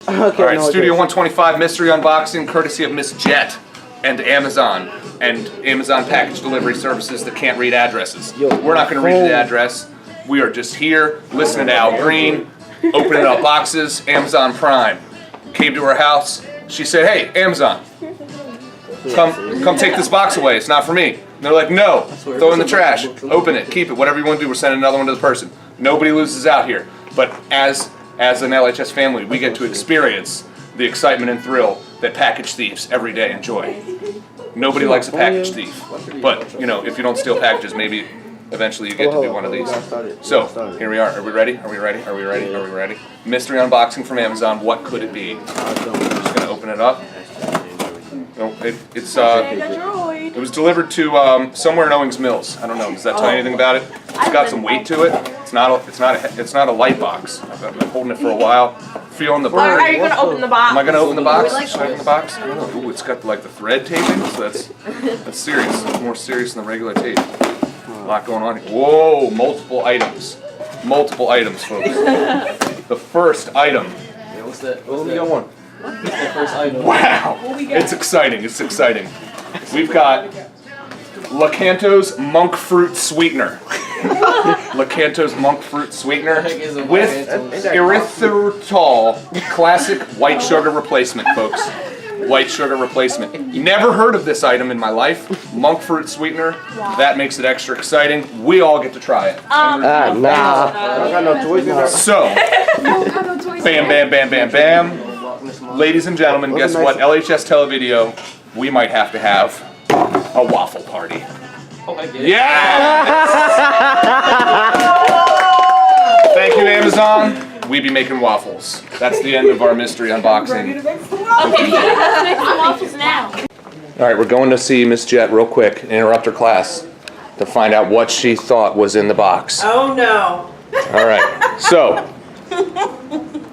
Okay, All right, no, Studio okay. 125 mystery unboxing, courtesy of Miss Jet and Amazon package delivery services that can't read addresses. Yo, We're not going to read phone. the address. We are just here listening to Al Green, opening up boxes. Amazon Prime came to her house. She said, "Hey, Amazon, come take this box away. It's not for me." And they're like, "No, throw it in the trash. Open it, keep it, whatever you want to do. We're sending another one to the person." Nobody loses out here. But as an LHS family, we get to experience the excitement and thrill that package thieves every day enjoy. Nobody likes a package thief, but you know, if you don't steal packages, maybe eventually you get to be one of these. So here we are. Are we ready? Are we ready? Are we ready? Are we ready? Mystery unboxing from Amazon. What could it be? I'm just gonna open it up. No, it was delivered to somewhere in Owings Mills. I don't know. Does that tell you anything about it? It's got some weight to it. It's not a light box. I've been holding it for a while. Feeling the burn. Are you gonna open the box? Am I gonna open the box? Should I open the box? I don't know. Ooh, it's got like the thread taping, so that's serious. It's more serious than the regular tape. A lot going on here. Whoa, multiple items. Multiple items, folks. The first item. Yeah, what's that? Let me get one. The first item. Wow! It's exciting, it's exciting. We've got Lakanto's monk fruit sweetener. Lakanto's monk fruit sweetener with erythritol classic white sugar replacement, folks. White sugar replacement. Never heard of this item in my life. Monk fruit sweetener. That makes it extra exciting. We all get to try it. Nah. I got no toys in there. So, bam, bam, bam, bam, bam. Ladies and gentlemen, guess what? LHS Televideo, we might have to have a waffle party. Oh, I get it. Yeah! Thank you, Amazon. We be making waffles. That's the end of our mystery unboxing. Okay, let's make some waffles now. All right, we're going to see Miss Jet real quick and interrupt her class to find out what she thought was in the box. Oh no. All right, so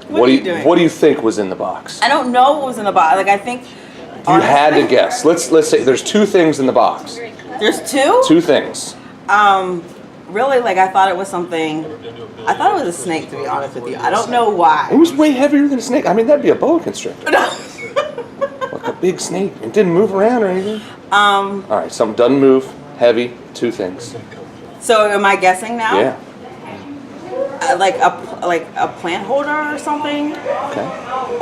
What are you doing? what do you think was in the box? I don't know what was in the box. Like I think If you had to guess, let's say there's two things in the box. there's two. Two things. Really, like I thought it was something. I thought it was a snake, to be honest with you. I don't know It why. was way heavier than a snake. I mean, that'd be a boa constrictor. Like a big snake. It didn't move around or anything. All right, something doesn't move, heavy, two things. So am I guessing now? Yeah. Like a plant holder or something? Okay.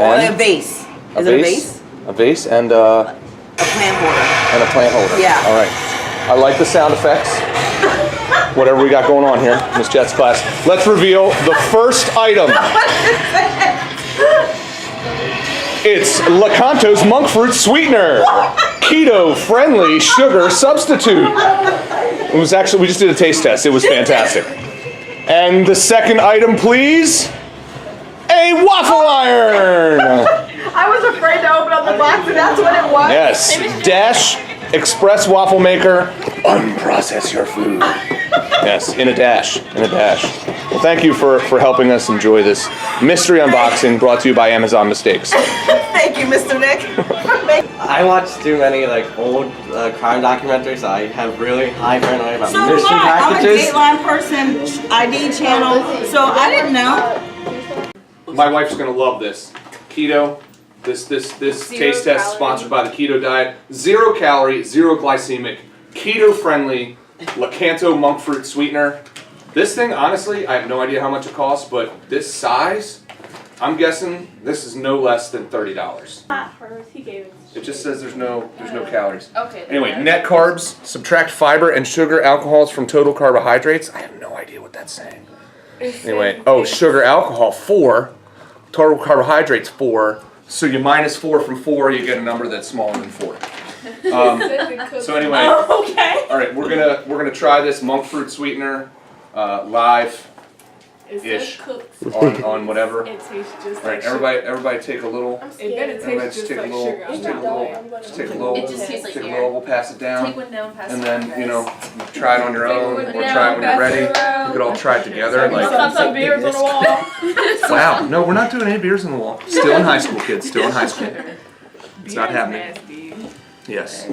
Or a And vase? Is it a vase? A vase and A plant holder. a plant holder. Yeah. All right. I like the sound effects. Whatever we got going on here, Miss Jet's class. Let's reveal the first item. It's Lakanto's monk fruit sweetener, keto-friendly sugar substitute. It was actually, we just did a taste test. It was fantastic. And the second item, please, a waffle iron. I was afraid to open up the box, and that's what it was. Yes, Dash Express Waffle Maker. Unprocess your food. Yes, in a dash. Well, thank you for helping us enjoy this mystery unboxing brought to you by Amazon Mistakes. Thank you, Mr. Nick. I watched too many like old crime documentaries. I have really high paranoia about So do mystery I. I'm a packages. Dateline person, ID channel, so I didn't know. My wife's gonna love this. Keto. This taste test sponsored by the Keto Diet. 0 calorie, 0 glycemic, keto friendly Lakanto monk fruit sweetener. This thing, honestly, I have no idea how much it costs, but this size, I'm guessing this is no less than $30. Not hers. He gave it. It just says there's no calories. Okay. Anyway, net carbs, subtract fiber and sugar alcohols from total carbohydrates. I have no idea what that's saying. Anyway, sugar alcohol 4, total carbohydrates 4. So you minus 4 from 4, you get a number that's smaller than 4. So anyway, Okay. all right, we're gonna try this monk fruit sweetener live It Ish. says cooked. on whatever. It tastes just All right, like everybody take a little. It better Everybody taste just just take a like little. sugar. Just take a little. Just take a little. It just tastes like Take a air. little. We'll pass it down. Take one down, pass And it then, on, you guys. know, try it on your own, or try it when you're ready. You could all try it together. Let's some beers on the wall. Wow, no, we're not doing any beers on the wall. Still in high school, kids, still in high school. It's not happening. Yes,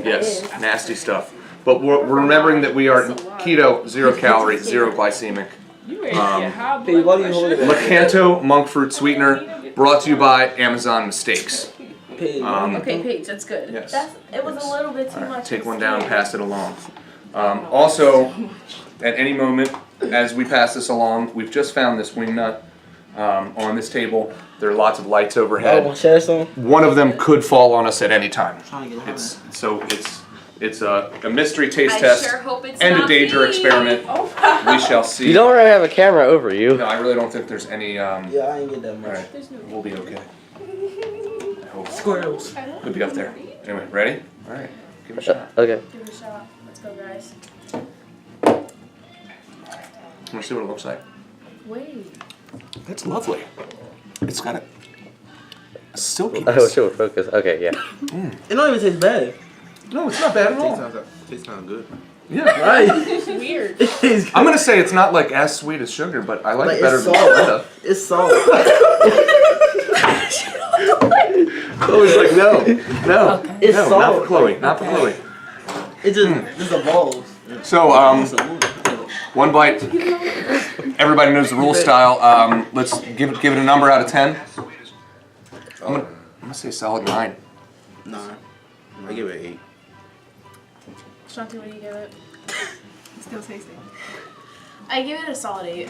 nasty stuff. But we're remembering that we are keto, 0 calorie, 0 glycemic. You ready to get high Hey, blood what are you holding pressure? there? Lakanto monk fruit sweetener. Brought to you by Amazon Mistakes. Okay, Paige, that's good. Yes. It was a little bit too All right, much. take one down, pass it along. Also, at any moment, as we pass this along, we've just found this wing nut on this table. There are lots of lights overhead. share some. One of them could fall on us at any time. Trying to get It's a mystery taste I test sure hope it's and a not danger me. experiment. Oh, We shall see. You don't really have a camera over you. No, I really don't think there's any. Yeah, I ain't get that All much. right, we'll be okay. I hope. Squirrels. Could be up there. Anyway, ready? All right, give it a shot. Okay. Give it a shot. Let's go, guys. I want to see what it looks like. Wait. It's lovely. It's got a I silkiness. wish it would focus. Okay, yeah. It don't even taste bad. No, it's not bad at all. Tastes kind of good. Yeah. Right. It's weird. I'm gonna say it's not like as sweet as sugar, but I like Like, it better it's than salt. Splenda. It's salt. Chloe's like, no, It's no, salt. not for Chloe, not for Chloe. It just evolves. So, one bite. Everybody knows the rule style. Let's give it a number out of 10. I'm gonna say solid 9. Nah. I give it 8. Shanti, what do you give it? Still tasting. I give it a solid 8.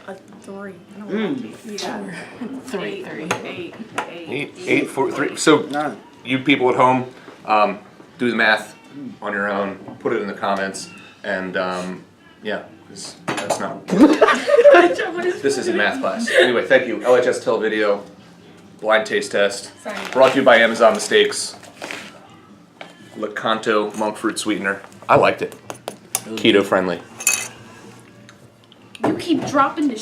A 3. I don't know. Yeah. 3. 8, 4, 3. So, you people at home, do the math on your own. Put it in the comments, and yeah, 'cause that's not. This isn't math class. Anyway, thank you. LHS Televideo, blind taste test, brought to you by Amazon Mistakes. Lakanto monk fruit sweetener. I liked it. Keto friendly. You keep dropping the